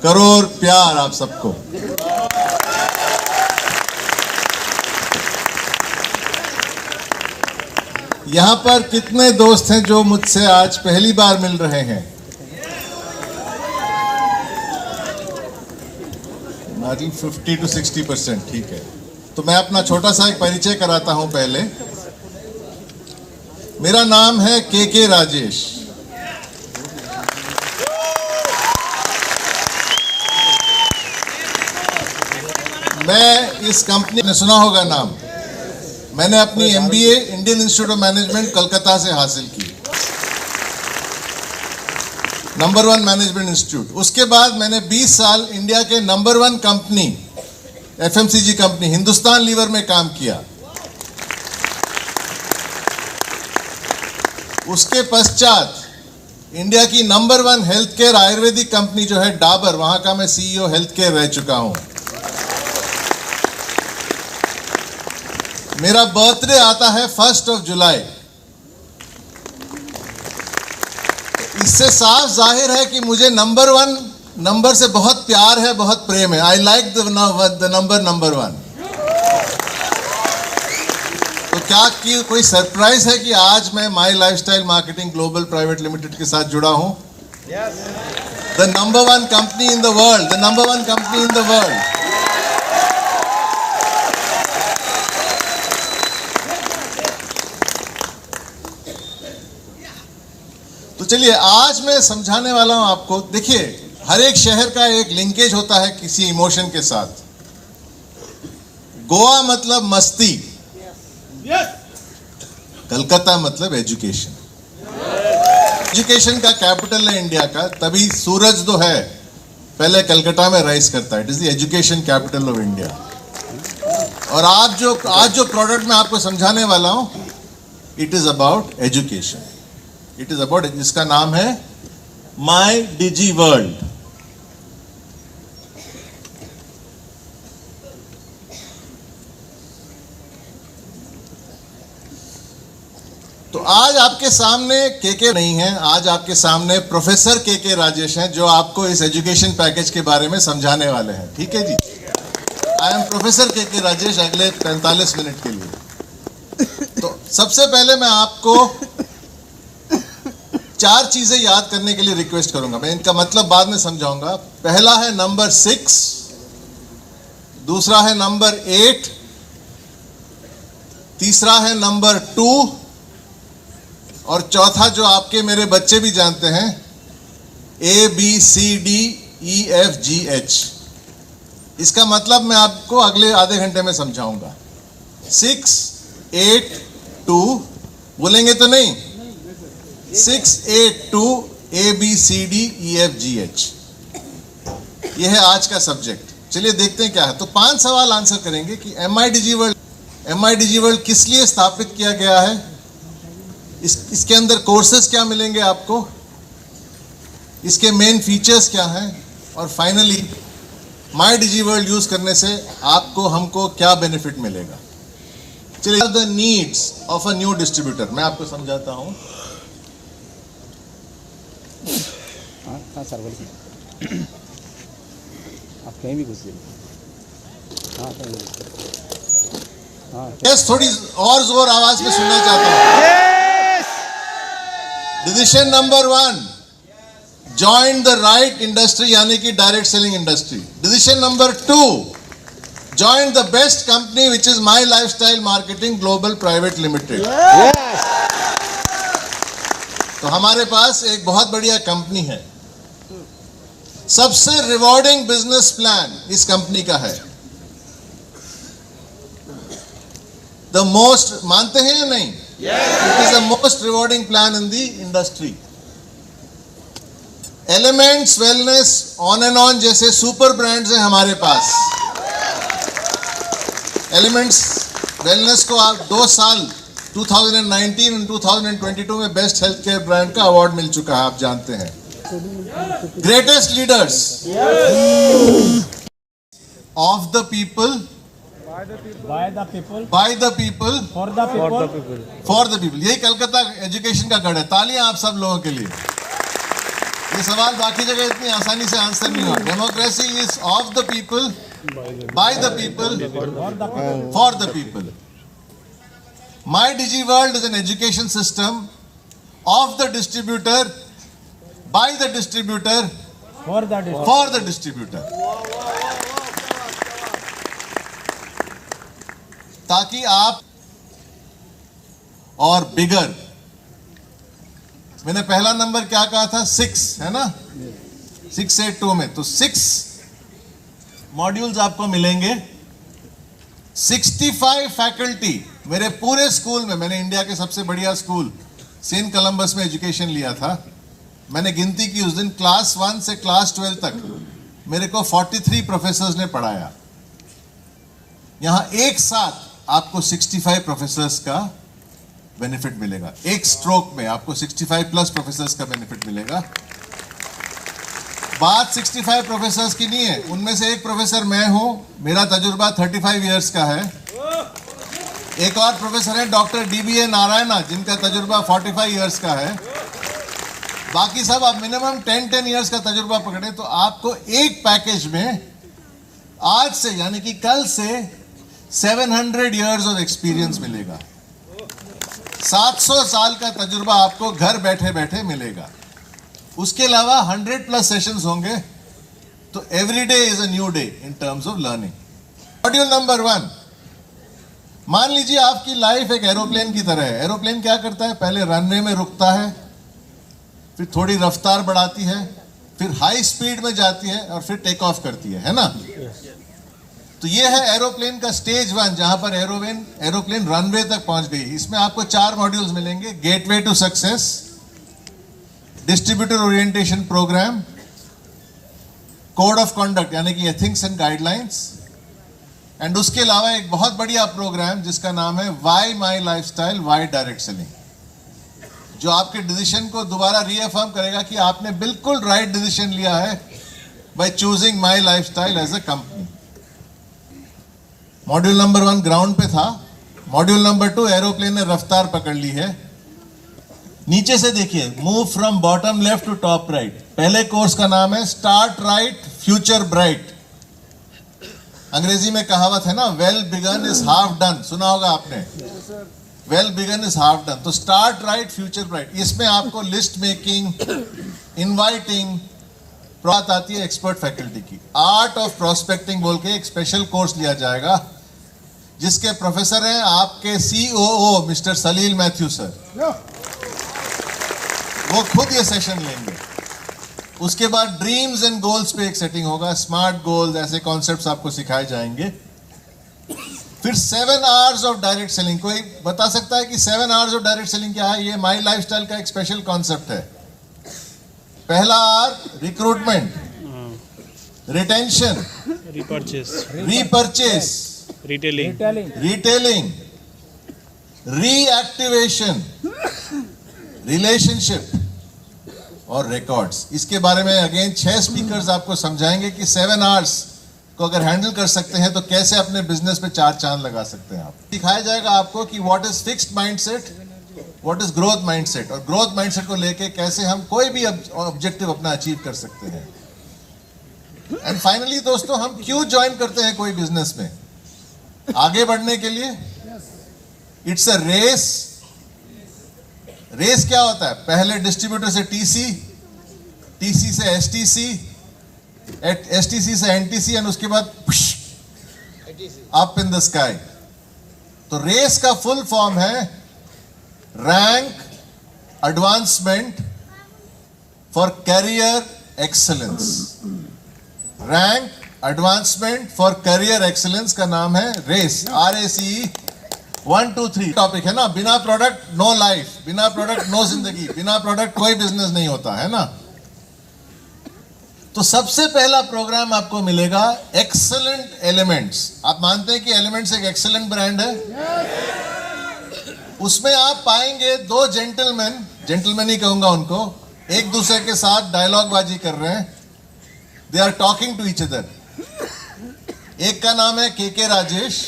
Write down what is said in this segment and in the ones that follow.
करोड़ प्यार आप सबको। यहां पर कितने दोस्त हैं जो मुझसे आज पहली बार मिल रहे हैं? I think 50 to 60%। ठीक है, तो मैं अपना छोटा सा एक परिचय कराता हूं पहले। मेरा नाम है के राजेश। मैं इस कंपनी ने सुना होगा नाम, मैंने अपनी MBA Indian institute of management Calcutta से हासिल की, नंबर 1 मैनेजमेंट इंस्टीट्यूट। उसके बाद मैंने 20 साल इंडिया के नंबर 1 company FMCG company Hindustan Lever में काम किया। उसके पश्चात इंडिया की नंबर 1 हेल्थ केयर आयुर्वेदिक कंपनी जो है डाबर, वहां का मैं CEO हेल्थ केयर रह चुका हूं। मेरा बर्थडे आता है 1 जुलाई। इससे साफ जाहिर है कि मुझे नंबर 1 नंबर से बहुत प्यार है, बहुत प्रेम है। I like the number 1। तो क्या कि कोई सरप्राइज है कि आज मैं My Lifestyle Marketing Global Private Limited के साथ जुड़ा हूं? The number 1 company in the world, the number 1 company in the world. तो चलिए, आज मैं समझाने वाला हूं आपको। देखिए, हर एक शहर का एक लिंकेज होता है किसी इमोशन के साथ। गोवा मतलब मस्ती, कलकत्ता मतलब एजुकेशन। एजुकेशन का कैपिटल है इंडिया का, तभी सूरज जो है पहले कलकत्ता में राइज करता है। It is the education capital of India. और आज जो प्रोडक्ट मैं आपको समझाने वाला हूं, it is about education. It is about, जिसका नाम है माई डिजी वर्ल्ड। तो आज आपके सामने के नहीं है, आज आपके सामने प्रोफेसर के राजेश हैं, जो आपको इस एजुकेशन पैकेज के बारे में समझाने वाले हैं। ठीक है जी, आई एम प्रोफेसर के राजेश अगले 45 मिनट के लिए। तो सबसे पहले मैं आपको 4 चीजें याद करने के लिए रिक्वेस्ट करूंगा। मैं इनका मतलब बाद में समझाऊंगा। पहला है नंबर 6, दूसरा है नंबर 8, तीसरा है नंबर 2, और चौथा जो आपके मेरे बच्चे भी जानते हैं, ABCDEFGH। इसका मतलब मैं आपको अगले आधे घंटे में समझाऊंगा। 6, 8, 2 बोलेंगे तो नहीं? 6, 8, 2 ABCDEFGH, यह है आज का सब्जेक्ट। चलिए देखते हैं क्या है। तो 5 सवाल आंसर करेंगे कि MI DigiWorld किस लिए स्थापित किया गया है, इसके अंदर कोर्सेज क्या मिलेंगे आपको, इसके मेन फीचर्स क्या हैं, और फाइनली माई DigiWorld यूज करने से आपको हमको क्या बेनिफिट मिलेगा। चलिए, the needs of a new distributor मैं आपको समझाता हूं। हाँ सर, बोलिए। आप कहीं भी घुस जाइए। हाँ हाँ, यस, थोड़ी और जोर आवाज में सुनना चाहता हूं। Decision number 1, join the right industry, यानी कि direct selling industry. Decision number 2, join the best company which is my Lifestyle Marketing Global Private limited. तो हमारे पास एक बहुत बढ़िया कंपनी है। सबसे रिवॉर्डिंग बिजनेस प्लान इस कंपनी का है। द मोस्ट, मानते हैं या नहीं? It is the most rewarding plan in the industry. Elements wellness, on and on जैसे सुपर ब्रांड्स हैं हमारे पास। एलिमेंट्स वेलनेस को आप 2 साल 2019 और 2022 में बेस्ट हेल्थ केयर ब्रांड का अवार्ड मिल चुका है, आप जानते हैं। Greatest leaders of the people, by the people, for the people. यही कलकत्ता एजुकेशन का गढ़ है। तालियां आप सब लोगों के लिए। ये सवाल बाकी जगह इतनी आसानी से आंसर नहीं हुआ। Democracy is of the people, by the people, for the people. My digi world is an education system of the distributor, by the distributor, for the distributor, ताकि आप और बिगर, मैंने पहला नंबर क्या कहा था? 6 है ना, 682 में, तो 6 मॉड्यूल्स आपको मिलेंगे। 65 फैकल्टी मेरे पूरे स्कूल में, मैंने इंडिया के सबसे बढ़िया स्कूल सेंट कोलंबस में एजुकेशन लिया था। मैंने गिनती की उस दिन, क्लास 1 से क्लास 12 तक मेरे को 43 प्रोफेसर्स ने पढ़ाया। यहां एक साथ आपको 65 प्रोफेसर्स का बेनिफिट मिलेगा। एक स्ट्रोक में आपको 65 प्लस प्रोफेसर्स का बेनिफिट मिलेगा। बात 65 प्रोफेसर्स की नहीं है, उनमें से एक प्रोफेसर मैं हूं, मेरा तजुर्बा 35 इयर्स का है। एक और प्रोफेसर है डॉक्टर DBA नारायणा, जिनका तजुर्बा 45 इयर्स का है। बाकी सब आप मिनिमम 10 इयर्स का तजुर्बा पकड़े तो आपको एक पैकेज में आज से यानी कि कल से 700 इयर्स ऑफ एक्सपीरियंस मिलेगा। 700 साल का तजुर्बा आपको घर बैठे बैठे मिलेगा। उसके अलावा 100 प्लस सेशंस होंगे। तो every day is a new day in terms of learning. Module number 1, मान लीजिए आपकी लाइफ एक एरोप्लेन की तरह है। एरोप्लेन क्या करता है? पहले रनवे में रुकता है, फिर थोड़ी रफ्तार बढ़ाती है, फिर हाई स्पीड में जाती है और फिर टेक ऑफ करती है ना? तो ये है एरोप्लेन का स्टेज 1, जहां पर एरोप्लेन रनवे तक पहुंच गई। इसमें आपको 4 मॉड्यूल्स मिलेंगे। Gateway to success, distributor orientation program, code of conduct यानी कि एथिक्स एंड गाइडलाइंस, एंड उसके अलावा एक बहुत बढ़िया प्रोग्राम जिसका नाम है why my lifestyle, Y direct selling, जो आपके डिसीजन को दोबारा रीअफर्म करेगा कि आपने बिल्कुल राइट डिसीजन लिया है by choosing my lifestyle as a company. Module number 1 ground पे था। मॉड्यूल नंबर 2 एरोप्लेन ने रफ्तार पकड़ ली है। नीचे से देखिए, move from bottom left to top right. पहले कोर्स का नाम है स्टार्ट राइट फ्यूचर ब्राइट। अंग्रेजी में कहावत है ना, well begun is half done, सुना होगा आपने। Well begun is half done. तो स्टार्ट राइट फ्यूचर ब्राइट, इसमें आपको लिस्ट मेकिंग, इनवाइटिंग, बात आती है एक्सपर्ट फैकल्टी की। आर्ट ऑफ प्रोस्पेक्टिंग बोल के एक स्पेशल कोर्स लिया जाएगा, जिसके प्रोफेसर हैं आपके COO मिस्टर सलील मैथ्यू सर। वो खुद ये सेशन लेंगे। उसके बाद ड्रीम्स एंड गोल्स पे एक सेटिंग होगा, स्मार्ट गोल्स, ऐसे कॉन्सेप्ट्स आपको सिखाए जाएंगे। फिर 7 आवर्स ऑफ डायरेक्ट सेलिंग। कोई बता सकता है कि 7 आवर्स ऑफ डायरेक्ट सेलिंग क्या है? ये माई लाइफस्टाइल का एक स्पेशल कॉन्सेप्ट है। पहला R recruitment, retention, repurchase, retailing, reactivation, relationship और रिकॉर्ड्स। इसके बारे में अगेन 6 स्पीकर्स आपको समझाएंगे कि 7 आवर्स को अगर हैंडल कर सकते हैं तो कैसे अपने बिजनेस पे 4 चांद लगा सकते हैं आप। सिखाया जाएगा आपको कि what is fixed mindset, what is growth mindset, और ग्रोथ माइंडसेट को लेके कैसे हम कोई भी ऑब्जेक्टिव अपना अचीव कर सकते हैं। एंड फाइनली दोस्तों, हम क्यों ज्वाइन करते हैं कोई बिजनेस में? आगे बढ़ने के लिए। It's a race. रेस क्या होता है? पहले डिस्ट्रीब्यूटर से TC, TC से STC, STC से NTC, और उसके बाद अप इन द स्काई। तो रेस का फुल फॉर्म है rank advancement for career excellence. Rank advancement for career excellence का नाम है रेस, RACE 1 2 3। टॉपिक है ना, बिना प्रोडक्ट नो लाइफ, बिना प्रोडक्ट नो जिंदगी, बिना प्रोडक्ट कोई बिजनेस नहीं होता है ना। तो सबसे पहला प्रोग्राम आपको मिलेगा एक्सेलेंट एलिमेंट्स। आप मानते हैं कि एलिमेंट्स एक एक्सेलेंट ब्रांड है? उसमें आप पाएंगे 2 जेंटलमैन ही कहूंगा उनको, एक दूसरे के साथ डायलॉग बाजी कर रहे हैं। They are talking to each other. एक का नाम है KK राजेश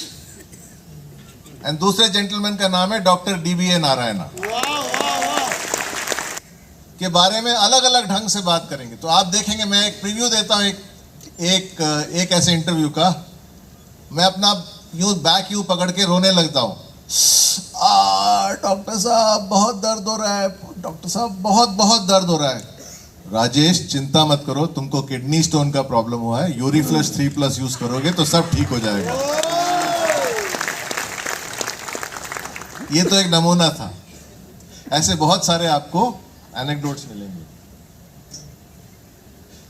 एंड दूसरे जेंटलमैन का नाम है डॉक्टर DBA नारायणा। के बारे में अलग अलग ढंग से बात करेंगे। तो आप देखेंगे, मैं एक प्रीव्यू देता हूं एक ऐसे इंटरव्यू का, मैं अपना बैक यू पकड़ के रोने लगता हूं। डॉक्टर साहब बहुत दर्द हो रहा है, डॉक्टर साहब बहुत बहुत दर्द हो रहा है। राजेश चिंता मत करो, तुमको किडनी स्टोन का प्रॉब्लम हुआ है, यूरीफ्लश 3+ यूज करोगे तो सब ठीक हो जाएगा। ये तो एक नमूना था, ऐसे बहुत सारे आपको एनेक्डोट्स मिलेंगे।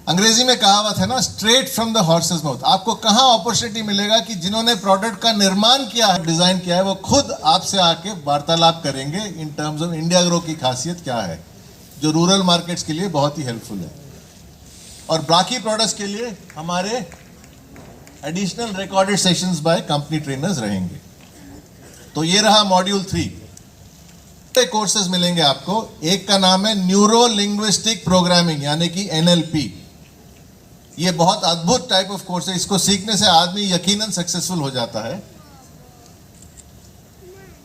अंग्रेजी में कहावत है ना, straight from the horses mouth. आपको कहां अपॉर्चुनिटी मिलेगा कि जिन्होंने प्रोडक्ट का निर्माण किया है, डिजाइन किया है, वो खुद आपसे आके वार्तालाप करेंगे in terms of India grow की खासियत क्या है, जो रूरल मार्केट्स के लिए बहुत ही हेल्पफुल है। और बाकी प्रोडक्ट्स के लिए हमारे additional recorded sessions by company trainers रहेंगे। तो ये रहा मॉड्यूल 3। कोर्सेज मिलेंगे आपको। एक का नाम है न्यूरो लिंग्विस्टिक प्रोग्रामिंग, यानी कि NLP। ये बहुत अद्भुत टाइप ऑफ कोर्स है, इसको सीखने से आदमी यकीनन सक्सेसफुल हो जाता है।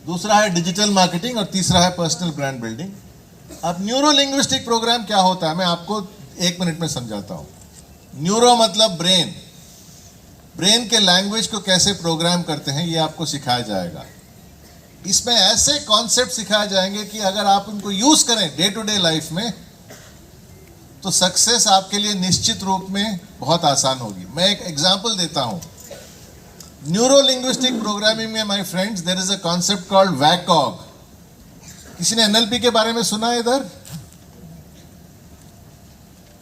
दूसरा है डिजिटल मार्केटिंग और तीसरा है पर्सनल ब्रांड बिल्डिंग। अब न्यूरो लिंग्विस्टिक प्रोग्राम क्या होता है, मैं आपको 1 मिनट में समझाता हूं। न्यूरो मतलब ब्रेन, ब्रेन के लैंग्वेज को कैसे प्रोग्राम करते हैं ये आपको सिखाया जाएगा। इसमें ऐसे कॉन्सेप्ट सिखाए जाएंगे कि अगर आप उनको यूज करें डे टू डे लाइफ में तो सक्सेस आपके लिए निश्चित रूप में बहुत आसान होगी। मैं एक एग्जांपल देता हूं। न्यूरो लिंग्विस्टिक प्रोग्रामिंग में my friends there is a concept called VAKOG. किसी ने NLP के बारे में सुना है इधर?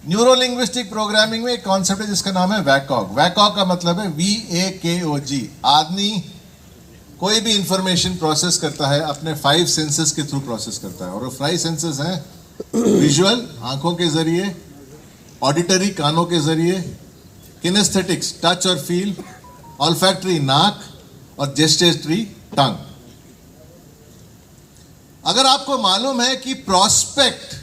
न्यूरो लिंग्विस्टिक प्रोग्रामिंग में एक कॉन्सेप्ट है जिसका नाम है वैकॉग। वैकॉग का मतलब है VAKOG। आदमी कोई भी इंफॉर्मेशन प्रोसेस करता है अपने 5 सेंसेस के थ्रू प्रोसेस करता है, और वो 5 सेंसेस हैं विजुअल आंखों के जरिए, ऑडिटरी कानों के जरिए, किनेस्थेटिक्स टच और फील, ऑल्फैक्टरी नाक और जेस्टेटरी टंग। अगर आपको मालूम है कि प्रोस्पेक्ट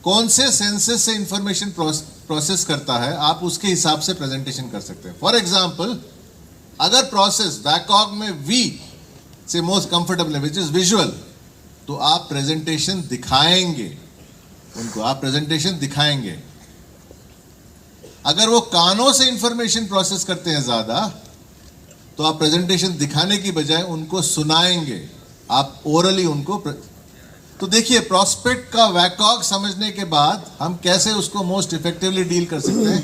कौन से सेंसेस से इंफॉर्मेशन प्रोसेस करता है, आप उसके हिसाब से प्रेजेंटेशन कर सकते हैं। फॉर एग्जाम्पल, अगर प्रोसेस वैकॉग में V से मोस्ट कंफर्टेबल है विच इज विजुअल, तो आप प्रेजेंटेशन दिखाएंगे उनको, आप प्रेजेंटेशन दिखाएंगे। अगर वो कानों से इंफॉर्मेशन प्रोसेस करते हैं ज्यादा, तो आप प्रेजेंटेशन दिखाने की बजाय उनको सुनाएंगे, आप ओरली उनको तो देखिए, प्रोस्पेक्ट का वैकॉग समझने के बाद हम कैसे उसको मोस्ट इफेक्टिवली डील कर सकते हैं,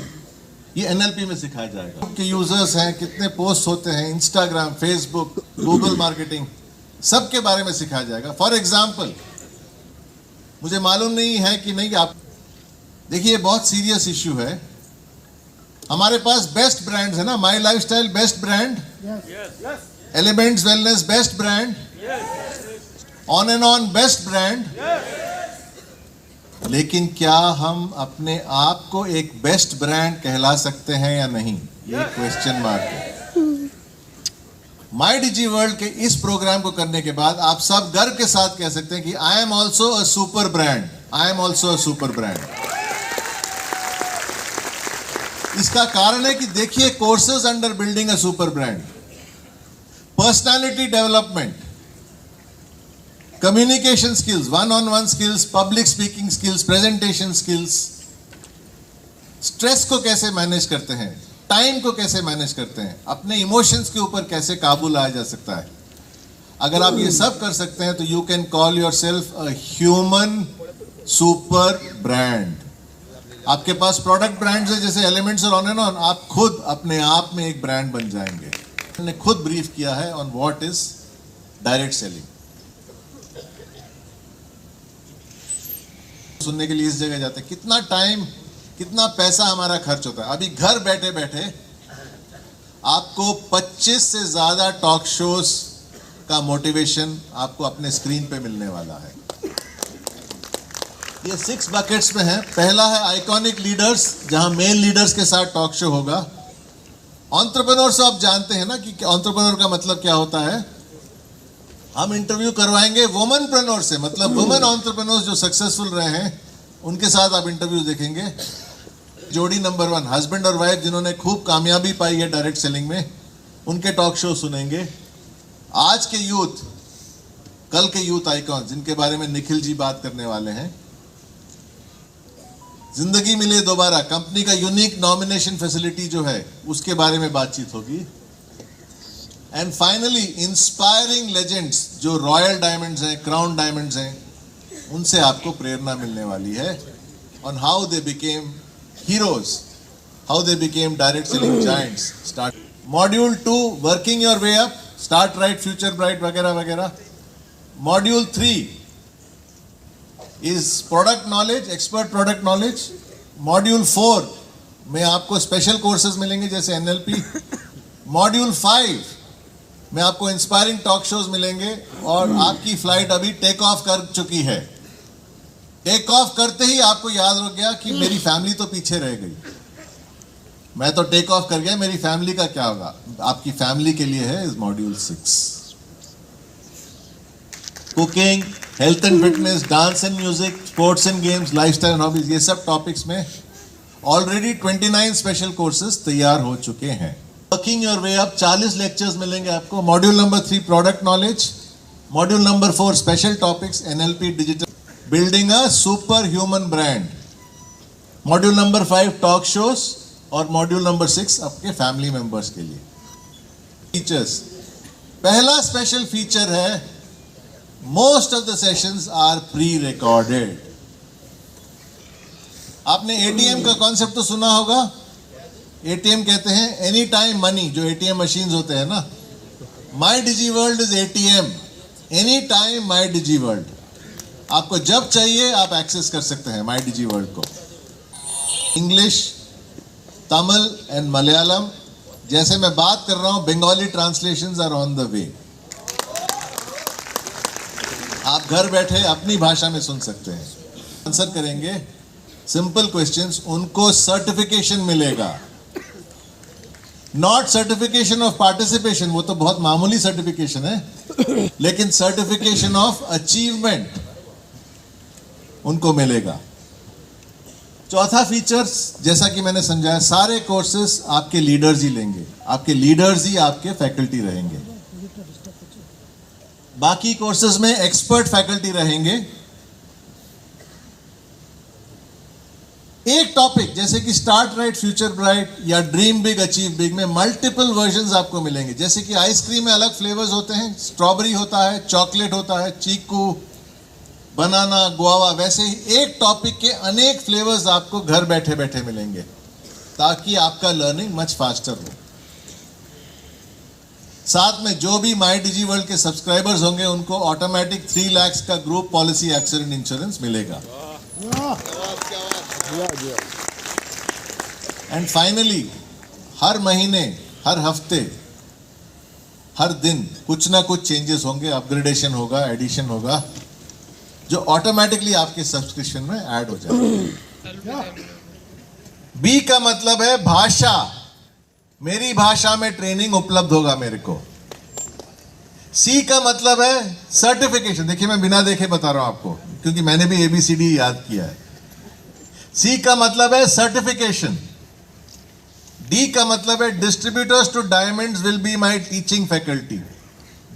ये NLP में सिखाया जाएगा। कि यूजर्स हैं, कितने पोस्ट होते हैं, इंस्टाग्राम, फेसबुक, गूगल मार्केटिंग, सब के बारे में सिखाया जाएगा। फॉर एग्जाम्पल, मुझे मालूम नहीं है कि नहीं, आप देखिए बहुत सीरियस इश्यू है। हमारे पास बेस्ट ब्रांड्स है ना, My Lifestyle best brand, Elements Wellness best brand, On and On best brand. लेकिन क्या हम अपने आप को एक बेस्ट ब्रांड कहला सकते हैं या नहीं, ये क्वेश्चन मार्क है। माई डिजी वर्ल्ड के इस प्रोग्राम को करने के बाद आप सब गर्व के साथ कह सकते हैं कि I am also a super brand, I am also a super brand. इसका कारण है कि देखिए, courses under building a super brand, personality development, communication skills, one on one skills, public speaking skills, presentation skills, stress को कैसे मैनेज करते हैं, time को कैसे मैनेज करते हैं, अपने इमोशंस के ऊपर कैसे काबू लाया जा सकता है। अगर आप ये सब कर सकते हैं तो you can call yourself a human super brand. आपके पास प्रोडक्ट ब्रांड्स है जैसे एलिमेंट्स और ऑन एंड ऑन, आप खुद अपने आप में एक ब्रांड बन जाएंगे। मैंने खुद ब्रीफ किया है on what is direct selling. सुनने के लिए इस जगह जाते हैं, कितना टाइम, कितना पैसा हमारा खर्च होता है। अभी घर बैठे बैठे आपको 25 से ज्यादा टॉक शोज का मोटिवेशन आपको अपने स्क्रीन पे मिलने वाला है। ये 6 बकेट्स में है। पहला है आइकॉनिक लीडर्स, जहां मेन लीडर्स के साथ टॉक शो होगा। एंटरप्रेन्योर्स आप जानते हैं ना कि एंटरप्रेन्योर का मतलब क्या होता है। हम इंटरव्यू करवाएंगे वुमनप्रेन्योर से, मतलब वुमेन एंटरप्रेन्योर्स जो सक्सेसफुल रहे हैं उनके साथ आप इंटरव्यू देखेंगे। जोड़ी नंबर 1 हस्बैंड और वाइफ जिन्होंने खूब कामयाबी पाई है डायरेक्ट सेलिंग में, उनके टॉक शो सुनेंगे। आज के यूथ, कल के यूथ आइकॉन जिनके बारे में निखिल जी बात करने वाले हैं, जिंदगी मिले दोबारा कंपनी का यूनिक नॉमिनेशन फैसिलिटी जो है उसके बारे में बातचीत होगी। एंड फाइनली इंस्पायरिंग लेजेंड्स जो रॉयल डायमंड्स हैं, क्राउन डायमंड्स हैं, उनसे आपको प्रेरणा मिलने वाली है on how they became heroes, how they became direct selling giants. Start module 2 working your way up, start right future bright वगैरह वगैरह। Module 3 is product knowledge, expert product knowledge. Module 4 में आपको स्पेशल कोर्सेज मिलेंगे जैसे NLP। Module 5 में आपको inspiring talk shows मिलेंगे और आपकी फ्लाइट अभी टेक ऑफ कर चुकी है। टेक ऑफ करते ही आपको याद हो गया कि मेरी फैमिली तो पीछे रह गई, मैं तो टेक ऑफ कर गया, मेरी फैमिली का क्या होगा। आपकी फैमिली के लिए है इस module 6। Cooking, health and fitness, dance and music, sports and games, lifestyle and hobbies, ये सब टॉपिक्स में ऑलरेडी 29 स्पेशल कोर्सेज तैयार हो चुके हैं। Working your way up 40 lectures मिलेंगे आपको। Module number 3 product knowledge, module number 4 special topics NLP digital, building a super human brand, module number 5 talk shows और मॉड्यूल नंबर 6 आपके फैमिली मेंबर्स के लिए। फीचर्स, पहला स्पेशल फीचर है most of the sessions are pre recorded. आपने ATM का concept तो सुना होगा। ATM कहते हैं एनी टाइम मनी, जो ATM मशीन्स होते हैं ना। My digi world is ATM, any time My digi World. आपको जब चाहिए आप एक्सेस कर सकते हैं माई डिजी वर्ल्ड को। इंग्लिश, तमिल एंड मलयालम, जैसे मैं बात कर रहा हूं Bengali translations are on the way. आप घर बैठे अपनी भाषा में सुन सकते हैं। आंसर करेंगे सिंपल क्वेश्चंस, उनको सर्टिफिकेशन मिलेगा। नॉट सर्टिफिकेशन ऑफ पार्टिसिपेशन, वो तो बहुत मामूली सर्टिफिकेशन है, लेकिन सर्टिफिकेशन ऑफ अचीवमेंट उनको मिलेगा। चौथा फीचर्स, जैसा कि मैंने समझाया, सारे कोर्सेस आपके लीडर्स ही लेंगे, आपके लीडर्स ही आपके फैकल्टी रहेंगे। बाकी कोर्सेज में एक्सपर्ट फैकल्टी रहेंगे। एक टॉपिक जैसे कि स्टार्ट राइट फ्यूचर ब्राइट या ड्रीम बिग अचीव बिग में मल्टीपल वर्जन्स आपको मिलेंगे। जैसे कि आइसक्रीम में अलग फ्लेवर्स होते हैं, स्ट्रॉबेरी होता है, चॉकलेट होता है, चीकू, बनाना, गुआवा, वैसे ही एक टॉपिक के अनेक फ्लेवर्स आपको घर बैठे बैठे मिलेंगे ताकि आपका लर्निंग मच फास्टर हो। साथ में जो भी माई डिजी वर्ल्ड के सब्सक्राइबर्स होंगे उनको ऑटोमेटिक 3 लाख का ग्रुप पॉलिसी एक्सीडेंट इंश्योरेंस मिलेगा। एंड फाइनली हर महीने, हर हफ्ते, हर दिन कुछ ना कुछ चेंजेस होंगे, अपग्रेडेशन होगा, एडिशन होगा, जो ऑटोमेटिकली आपके सब्सक्रिप्शन में ऐड हो जाएगा। बी का मतलब है भाषा, मेरी भाषा में ट्रेनिंग उपलब्ध होगा मेरे को। सी का मतलब है सर्टिफिकेशन, देखिए मैं बिना देखे बता रहा हूं आपको क्योंकि मैंने भी ABCD याद किया है। सी का मतलब है सर्टिफिकेशन। डी का मतलब है distributors to diamonds will be my teaching faculty,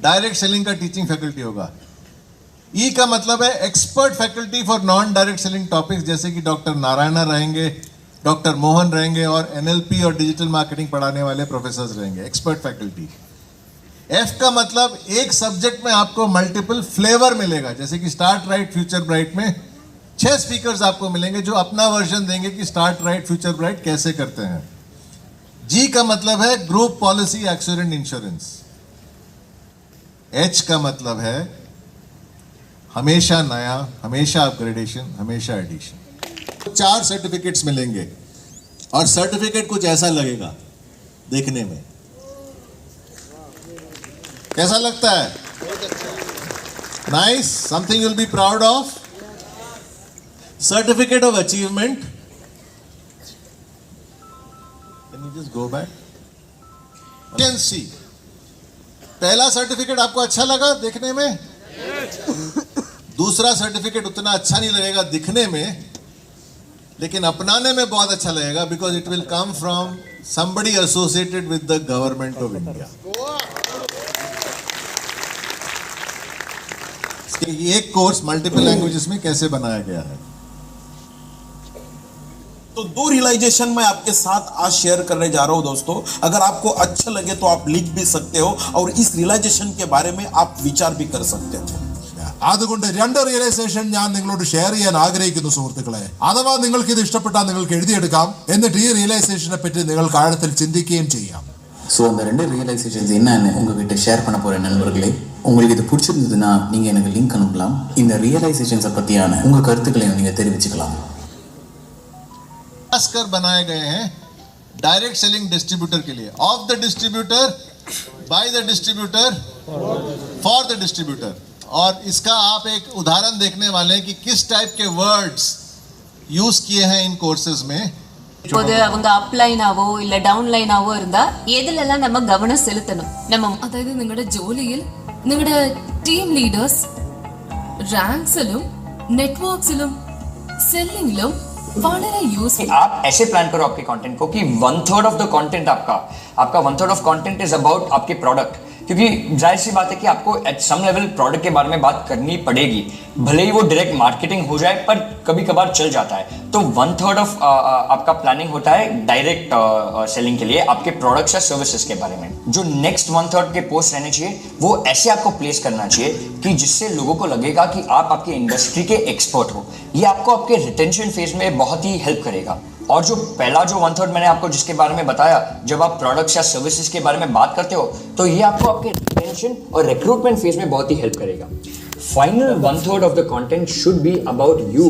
direct selling का टीचिंग फैकल्टी होगा। ई का मतलब है expert faculty for non direct selling topics, जैसे कि डॉक्टर नारायणा रहेंगे, डॉक्टर मोहन रहेंगे और NLP और डिजिटल मार्केटिंग पढ़ाने वाले प्रोफेसर्स रहेंगे, एक्सपर्ट फैकल्टी। एफ का मतलब एक सब्जेक्ट में आपको मल्टीपल फ्लेवर मिलेगा, जैसे कि स्टार्ट राइट फ्यूचर ब्राइट में 6 स्पीकर्स आपको मिलेंगे जो अपना वर्जन देंगे कि स्टार्ट राइट फ्यूचर ब्राइट कैसे करते हैं। जी का मतलब है group policy accident insurance. H का मतलब है हमेशा नया, हमेशा अपग्रेडेशन, हमेशा एडिशन। 4 सर्टिफिकेट्स मिलेंगे और सर्टिफिकेट कुछ ऐसा लगेगा देखने में। कैसा लगता है? Nice, something you will be proud of. Certificate of achievement, can you just go back? Can see, पहला सर्टिफिकेट आपको अच्छा लगा देखने में? दूसरा सर्टिफिकेट उतना अच्छा नहीं लगेगा दिखने में, लेकिन अपनाने में बहुत अच्छा लगेगा, because it will come from somebody associated with the government of India. एक कोर्स मल्टीपल लैंग्वेजेस में कैसे बनाया गया है। तो 2 रियलाइजेशन मैं आपके साथ आज शेयर करने जा रहा हूं दोस्तों। अगर आपको अच्छा लगे तो आप लिख भी सकते हो और इस रियलाइजेशन के बारे में आप विचार भी कर सकते हो। അതുകൊണ്ട് 2 റിയലൈസേഷൻ ഞാൻ നിങ്ങളോട് ഷെയർ ചെയ്യാൻ ആഗ്രഹിക്കുന്നു സുഹൃത്തുക്കളെ. അഥവാ നിങ്ങൾക്ക് ഇത് ഇഷ്ടപ്പെട്ടാൽ നിങ്ങൾക്ക് എഴുതിയെടുക്കാം. എന്നിട്ട് ഈ റിയലൈസേഷനെ പറ്റി നിങ്ങൾക്ക് ആഴത്തിൽ ചിന്തിക്കുകയും ചെയ്യാം. ஸோ அந்த 2 ரியலைசேஷன்ஸ் என்னன்னு உங்ககிட்ட ஷேர் பண்ண போகிற நண்பர்களே, உங்களுக்கு இது பிடிச்சிருந்ததுன்னா நீங்கள் எனக்கு லிங்க் அனுப்பலாம். இந்த ரியலைசேஷன்ஸை பற்றியான உங்கள் கருத்துக்களையும் நீங்கள் தெரிவிச்சுக்கலாம். खासकर बनाए गए हैं डायरेक्ट सेलिंग डिस्ट्रीब्यूटर के लिए, of the distributor, by the distributor, for the distributor. और इसका आप एक उदाहरण देखने वाले हैं कि किस टाइप के वर्ड्स यूज किए हैं इन कोर्सेज में. இப்போது அவங்க അപ്ലൈനാവോ ഇല്ല ഡൗൺലൈനാവോ இருந்தா ഏതിലെല്ലാം நம்ம கவனம் செலுத்தணும்? நம்ம അതായത് നിങ്ങളുടെ ജോലിയിൽ നിങ്ങളുടെ ടീം ലീഡേഴ്സ് റാങ്ക്സിലും നെറ്റ്വർക്സിലും സെല്ലിംഗിലും വളരെ യൂസ്ഫുൾ. आप ऐसे प्लान करो आपके कंटेंट को कि 1/3 ऑफ द कंटेंट आपका 1/3 ऑफ कंटेंट इज अबाउट आपके प्रोडक्ट, क्योंकि जाहिर सी बात है कि आपको एट सम लेवल प्रोडक्ट के बारे में बात करनी पड़ेगी, भले ही वो डायरेक्ट मार्केटिंग हो जाए पर कभी कभार चल जाता है। तो 1/3 ऑफ आपका प्लानिंग होता है डायरेक्ट सेलिंग के लिए आपके प्रोडक्ट्स या सर्विसेज के बारे में। जो नेक्स्ट 1/3 के पोस्ट रहने चाहिए वो ऐसे आपको प्लेस करना चाहिए कि जिससे लोगों को लगेगा कि आप आपके इंडस्ट्री के एक्सपर्ट हो। ये आपको आपके रिटेंशन फेज में बहुत ही हेल्प करेगा। और जो पहला जो 1/3 मैंने आपको जिसके बारे में बताया, जब आप प्रोडक्ट्स या सर्विसेज के बारे में बात करते हो तो ये आपको आपके रिटेंशन और रिक्रूटमेंट फेज में बहुत ही हेल्प करेगा। Final 1/3 of the content should be about you.